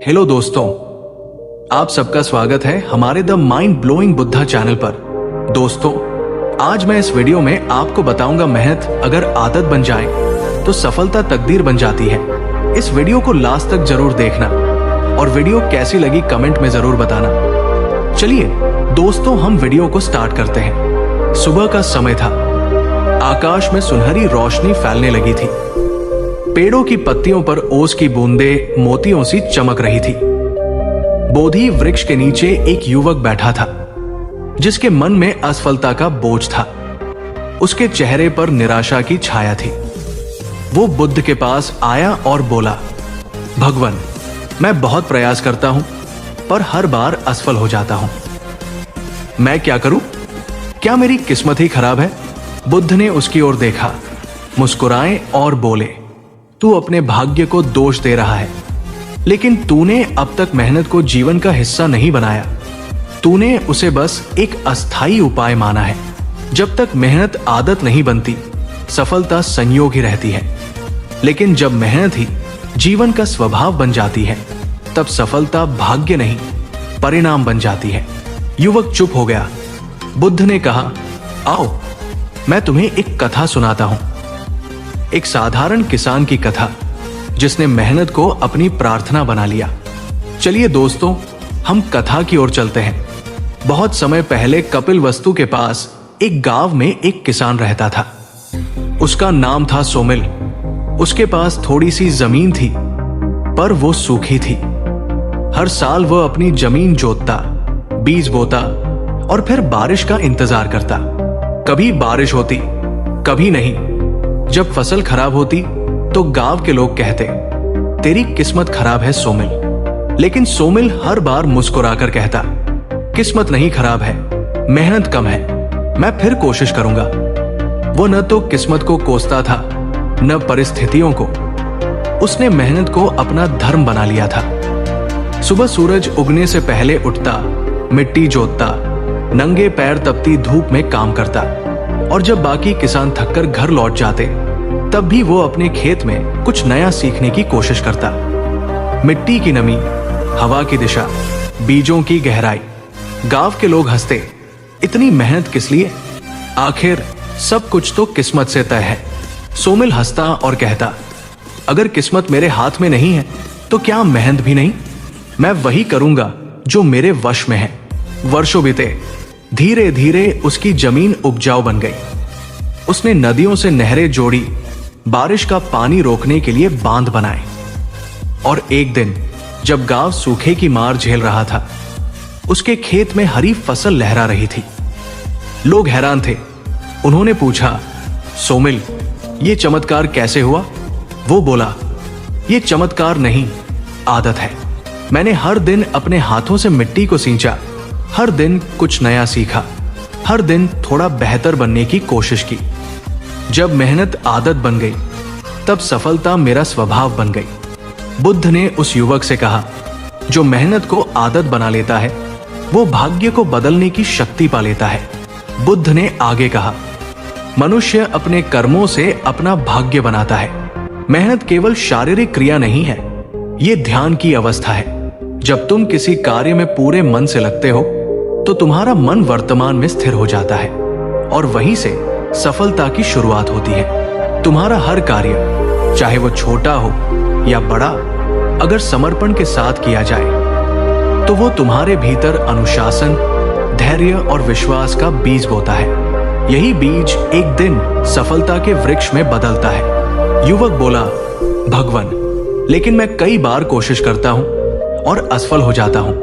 Hello दोस्तों, आप सबका स्वागत है हमारे the mind blowing Buddha channel पर। दोस्तों, आज मैं इस वीडियो में आपको बताऊंगा मेहनत अगर आदत बन जाए तो सफलता तकदीर बन जाती है। इस वीडियो को लास्ट तक जरूर देखना और वीडियो कैसी लगी कमेंट में जरूर बताना। चलिए दोस्तों, हम वीडियो को स्टार्ट करते हैं। सुबह का समय था। आकाश में सुनहरी रोशनी फैलने लगी थी। पेड़ों की पत्तियों पर ओस की बूंदें मोतियों सी चमक रही थी। बोधि वृक्ष के नीचे एक युवक बैठा था जिसके मन में असफलता का बोझ था। उसके चेहरे पर निराशा की छाया थी। वो बुद्ध के पास आया और बोला, भगवान, मैं बहुत प्रयास करता हूं पर हर बार असफल हो जाता हूं। मैं क्या करूं? क्या मेरी किस्मत ही खराब है? बुद्ध ने उसकी ओर देखा, मुस्कुराए और बोले, तू अपने भाग्य को दोष दे रहा है, लेकिन तूने अब तक मेहनत को जीवन का हिस्सा नहीं बनाया। तूने उसे बस एक अस्थायी उपाय माना है। जब तक मेहनत आदत नहीं बनती, सफलता संयोग ही रहती है। लेकिन जब मेहनत ही जीवन का स्वभाव बन जाती है, तब सफलता भाग्य नहीं, परिणाम बन जाती है। युवक चुप हो गया। बुद्ध ने कहा, आओ, मैं तुम्हें एक कथा सुनाता हूं। एक साधारण किसान की कथा जिसने मेहनत को अपनी प्रार्थना बना लिया। चलिए दोस्तों, हम कथा की ओर चलते हैं। बहुत समय पहले कपिलवस्तु के पास एक गांव में एक किसान रहता था। उसका नाम था सोमिल। उसके पास थोड़ी सी जमीन थी, पर वो सूखी थी। हर साल वह अपनी जमीन जोतता, बीज बोता और फिर बारिश का इंतजार करता। कभी बारिश होती, कभी नहीं। जब फसल खराब होती तो गांव के लोग कहते, तेरी किस्मत खराब है सोमिल। लेकिन सोमिल हर बार मुस्कुराकर कहता, किस्मत नहीं खराब है, मेहनत कम है, मैं फिर कोशिश करूंगा। वो न तो किस्मत को कोसता था, न परिस्थितियों को। उसने मेहनत को अपना धर्म बना लिया था। सुबह सूरज उगने से पहले उठता, मिट्टी जोतता, नंगे पैर तपती धूप में काम करता, और जब बाकी किसान थककर घर लौट जाते, तब भी वो अपने खेत में कुछ नया सीखने की कोशिश करता। मिट्टी की नमी, हवा की दिशा, बीजों की गहराई। गांव के लोग हंसते, इतनी मेहनत किस लिए? आखिर सब कुछ तो किस्मत से तय है। सोमिल हंसता और कहता, अगर किस्मत मेरे हाथ में नहीं है तो क्या मेहनत भी नहीं? मैं वही करूंगा जो मेरे वश में है। वर्षों बीते। धीरे धीरे उसकी जमीन उपजाऊ बन गई। उसने नदियों से नहरें जोड़ी, बारिश का पानी रोकने के लिए बांध बनाए। और एक दिन जब गांव सूखे की मार झेल रहा था, उसके खेत में हरी फसल लहरा रही थी। लोग हैरान थे। उन्होंने पूछा, सोमिल, ये चमत्कार कैसे हुआ? वो बोला, ये चमत्कार नहीं, आदत है। मैंने हर दिन अपने हाथों से मिट्टी को सींचा, हर दिन कुछ नया सीखा, हर दिन थोड़ा बेहतर बनने की कोशिश की। जब मेहनत आदत बन गई, तब सफलता मेरा स्वभाव बन गई। बुद्ध ने उस युवक से कहा, जो मेहनत को आदत बना लेता है, वो भाग्य को बदलने की शक्ति पा लेता है। बुद्ध ने आगे कहा, मनुष्य अपने कर्मों से अपना भाग्य बनाता है। मेहनत केवल शारीरिक क्रिया नहीं है, ये ध्यान की अवस्था है। जब तुम किसी कार्य में पूरे मन से लगते हो, तो तुम्हारा मन वर्तमान में स्थिर हो जाता है और वहीं से सफलता की शुरुआत होती है। तुम्हारा हर कार्य, चाहे वो छोटा हो या बड़ा, अगर समर्पण के साथ किया जाए तो वो तुम्हारे भीतर अनुशासन, धैर्य और विश्वास का बीज बोता है। यही बीज एक दिन सफलता के वृक्ष में बदलता है। युवक बोला, भगवान, लेकिन मैं कई बार कोशिश करता हूं और असफल हो जाता हूं।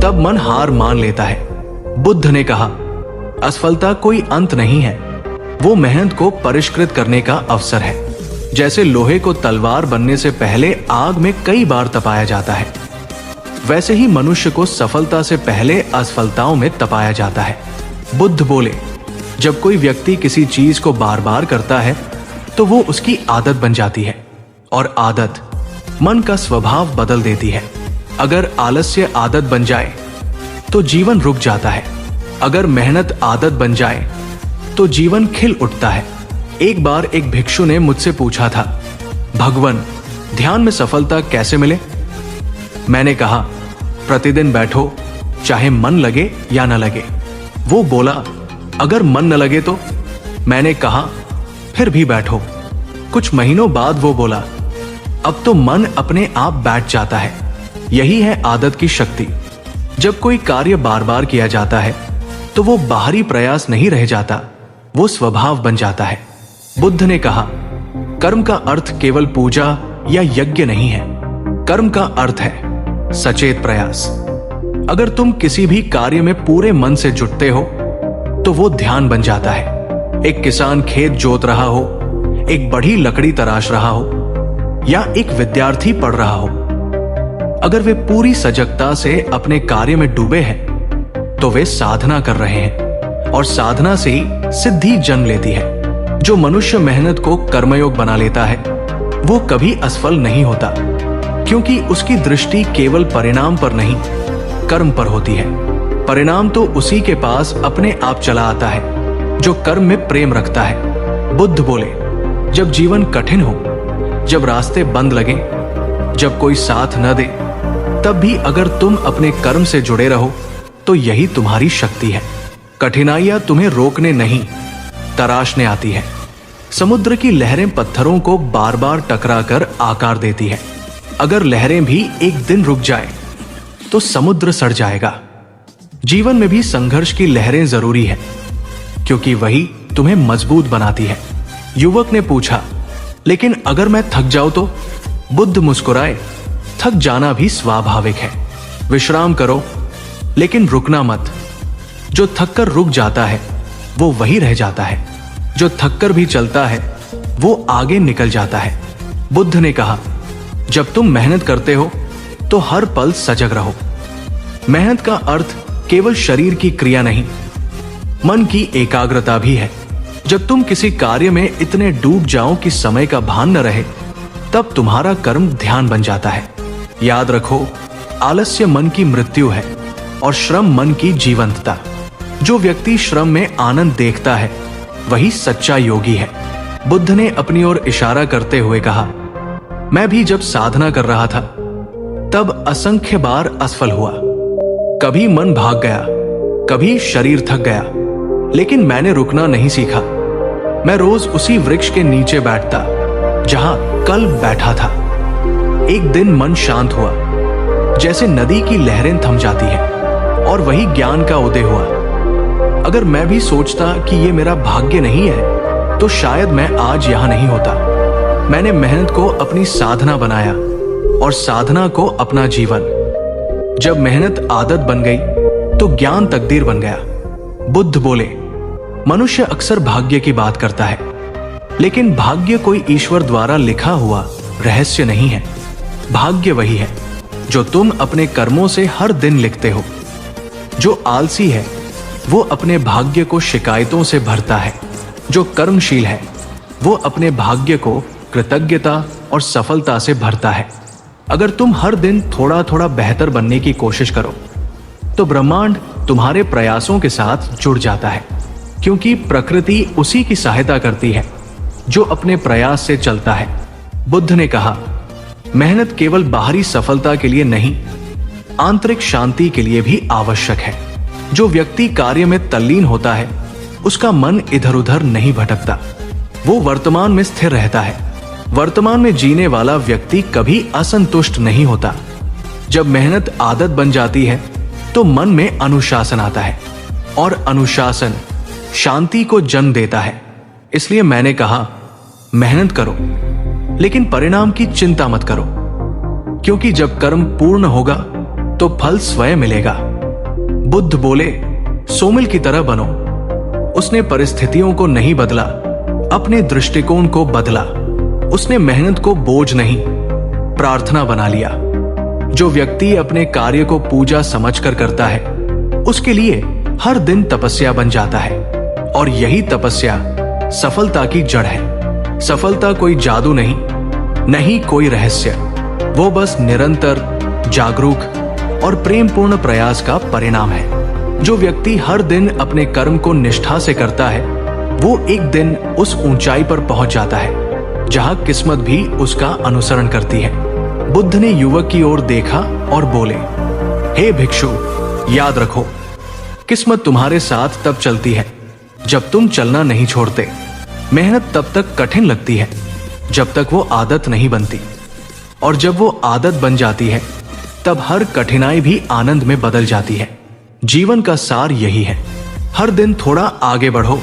तब मन हार मान लेता है। बुद्ध ने कहा, असफलता कोई अंत नहीं है, वो मेहनत को परिष्कृत करने का अवसर है। जैसे लोहे को तलवार बनने से पहले आग में कई बार तपाया जाता है, वैसे ही मनुष्य को सफलता से पहले असफलताओं में तपाया जाता है। बुद्ध बोले, जब कोई व्यक्ति किसी चीज को बार बार करता है तो वो उसकी आदत बन जाती है, और आदत मन का स्वभाव बदल देती है। अगर आलस्य आदत बन जाए तो जीवन रुक जाता है। अगर मेहनत आदत बन जाए तो जीवन खिल उठता है। एक बार एक भिक्षु ने मुझसे पूछा था, भगवान, ध्यान में सफलता कैसे मिले? मैंने कहा, प्रतिदिन बैठो, चाहे मन लगे या न लगे। वो बोला, अगर मन न लगे तो? मैंने कहा, फिर भी बैठो। कुछ महीनों बाद वो बोला, अब तो मन अपने आप बैठ जाता है। यही है आदत की शक्ति। जब कोई कार्य बार बार किया जाता है तो वो बाहरी प्रयास नहीं रह जाता, वो स्वभाव बन जाता है। बुद्ध ने कहा, कर्म का अर्थ केवल पूजा या यज्ञ नहीं है। कर्म का अर्थ है सचेत प्रयास। अगर तुम किसी भी कार्य में पूरे मन से जुटते हो तो वो ध्यान बन जाता है। एक किसान खेत जोत रहा हो, एक बड़ी लकड़ी तराश रहा हो, या एक विद्यार्थी पढ़ रहा हो, अगर वे पूरी सजगता से अपने कार्य में डूबे हैं तो वे साधना कर रहे हैं, और साधना से ही सिद्धि जन्म लेती है। जो मनुष्य मेहनत को कर्मयोग बना लेता है वो कभी असफल नहीं होता, क्योंकि उसकी दृष्टि केवल परिणाम पर नहीं, कर्म पर होती है। परिणाम तो उसी के पास अपने आप चला आता है जो कर्म में प्रेम रखता है। बुद्ध बोले, जब जीवन कठिन हो, जब रास्ते बंद लगे, जब कोई साथ न दे, तब भी अगर तुम अपने कर्म से जुड़े रहो तो यही तुम्हारी शक्ति है। कठिनाइयां तुम्हें रोकने नहीं, तराशने आती है। समुद्र की लहरें पत्थरों को बार बार टकराकर आकार देती है। अगर लहरें भी एक दिन रुक जाए तो समुद्र सड़ जाएगा। जीवन में भी संघर्ष की लहरें जरूरी है, क्योंकि वही तुम्हें मजबूत बनाती है। युवक ने पूछा, लेकिन अगर मैं थक जाऊं तो? बुद्ध मुस्कुराए, थक जाना भी स्वाभाविक है। विश्राम करो, लेकिन रुकना मत। जो थककर रुक जाता है वो वही रह जाता है, जो थककर भी चलता है वो आगे निकल जाता है। बुद्ध ने कहा, जब तुम मेहनत करते हो तो हर पल सजग रहो। मेहनत का अर्थ केवल शरीर की क्रिया नहीं, मन की एकाग्रता भी है। जब तुम किसी कार्य में इतने डूब जाओ कि समय का भान न रहे, तब तुम्हारा कर्म ध्यान बन जाता है। याद रखो, आलस्य मन की मृत्यु है और श्रम मन की जीवंतता। जो व्यक्ति श्रम में आनंद देखता है वही सच्चा योगी है। बुद्ध ने अपनी ओर इशारा करते हुए कहा, मैं भी जब साधना कर रहा था तब असंख्य बार असफल हुआ। कभी मन भाग गया, कभी शरीर थक गया, लेकिन मैंने रुकना नहीं सीखा। मैं रोज उसी वृक्ष के नीचे बैठता जहां कल बैठा था। एक दिन मन शांत हुआ, जैसे नदी की लहरें थम जाती है, और वही ज्ञान का उदय हुआ। अगर मैं भी सोचता कि ये मेरा भाग्य नहीं है तो शायद मैं आज यहां नहीं होता। मैंने मेहनत को अपनी साधना बनाया और साधना को अपना जीवन। जब मेहनत आदत बन गई तो ज्ञान तकदीर बन गया। बुद्ध बोले, मनुष्य अक्सर भाग्य की बात करता है, लेकिन भाग्य कोई ईश्वर द्वारा लिखा हुआ रहस्य नहीं है। भाग्य वही है जो तुम अपने कर्मों से हर दिन लिखते हो। जो आलसी है वो अपने भाग्य को शिकायतों से भरता है। जो कर्मशील है वो अपने भाग्य को कृतज्ञता और सफलता से भरता है। अगर तुम हर दिन थोड़ा थोड़ा बेहतर बनने की कोशिश करो तो ब्रह्मांड तुम्हारे प्रयासों के साथ जुड़ जाता है, क्योंकि प्रकृति उसी की सहायता करती है जो अपने प्रयास से चलता है। बुद्ध ने कहा, मेहनत केवल बाहरी सफलता के लिए नहीं, आंतरिक शांति के लिए भी आवश्यक है। जो व्यक्ति कार्य में तल्लीन होता है उसका मन इधर उधर नहीं भटकता, वो वर्तमान में स्थिर रहता है। वर्तमान में जीने वाला व्यक्ति कभी असंतुष्ट नहीं होता। जब मेहनत आदत बन जाती है तो मन में अनुशासन आता है, और अनुशासन शांति को जन्म देता है। इसलिए मैंने कहा, मेहनत करो, लेकिन परिणाम की चिंता मत करो, क्योंकि जब कर्म पूर्ण होगा तो फल स्वयं मिलेगा। बुद्ध बोले, सोमिल की तरह बनो। उसने परिस्थितियों को नहीं बदला, अपने दृष्टिकोण को बदला। उसने मेहनत को बोझ नहीं, प्रार्थना बना लिया। जो व्यक्ति अपने कार्य को पूजा समझकर करता है उसके लिए हर दिन तपस्या बन जाता है, और यही तपस्या सफलता की जड़ है। सफलता कोई जादू नहीं, नहीं कोई रहस्य, वो बस निरंतर जागरूक और प्रेमपूर्ण प्रयास का परिणाम है। जो व्यक्ति हर दिन अपने कर्म को निष्ठा से करता है वो एक दिन उस ऊंचाई पर पहुंच जाता है जहां किस्मत भी उसका अनुसरण करती है। बुद्ध ने युवक की ओर देखा और बोले, हे भिक्षु, याद रखो, किस्मत तुम्हारे साथ तब चलती है जब तुम चलना नहीं छोड़ते। मेहनत तब तक कठिन लगती है जब तक वो आदत नहीं बनती, और जब वो आदत बन जाती है तब हर कठिनाई भी आनंद में बदल जाती है। जीवन का सार यही है, हर दिन थोड़ा आगे बढ़ो,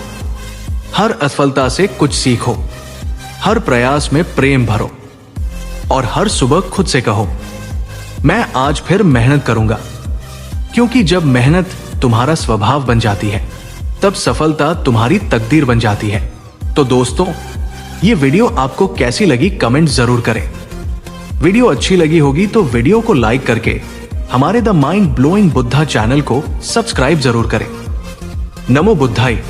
हर असफलता से कुछ सीखो, हर प्रयास में प्रेम भरो, और हर सुबह खुद से कहो, मैं आज फिर मेहनत करूंगा। क्योंकि जब मेहनत तुम्हारा स्वभाव बन जाती है तब सफलता तुम्हारी तकदीर बन जाती है। तो दोस्तों, ये वीडियो आपको कैसी लगी कमेंट जरूर करें। वीडियो अच्छी लगी होगी तो वीडियो को लाइक करके हमारे the mind blowing Buddha channel को सब्सक्राइब जरूर करें। नमो बुद्धाय।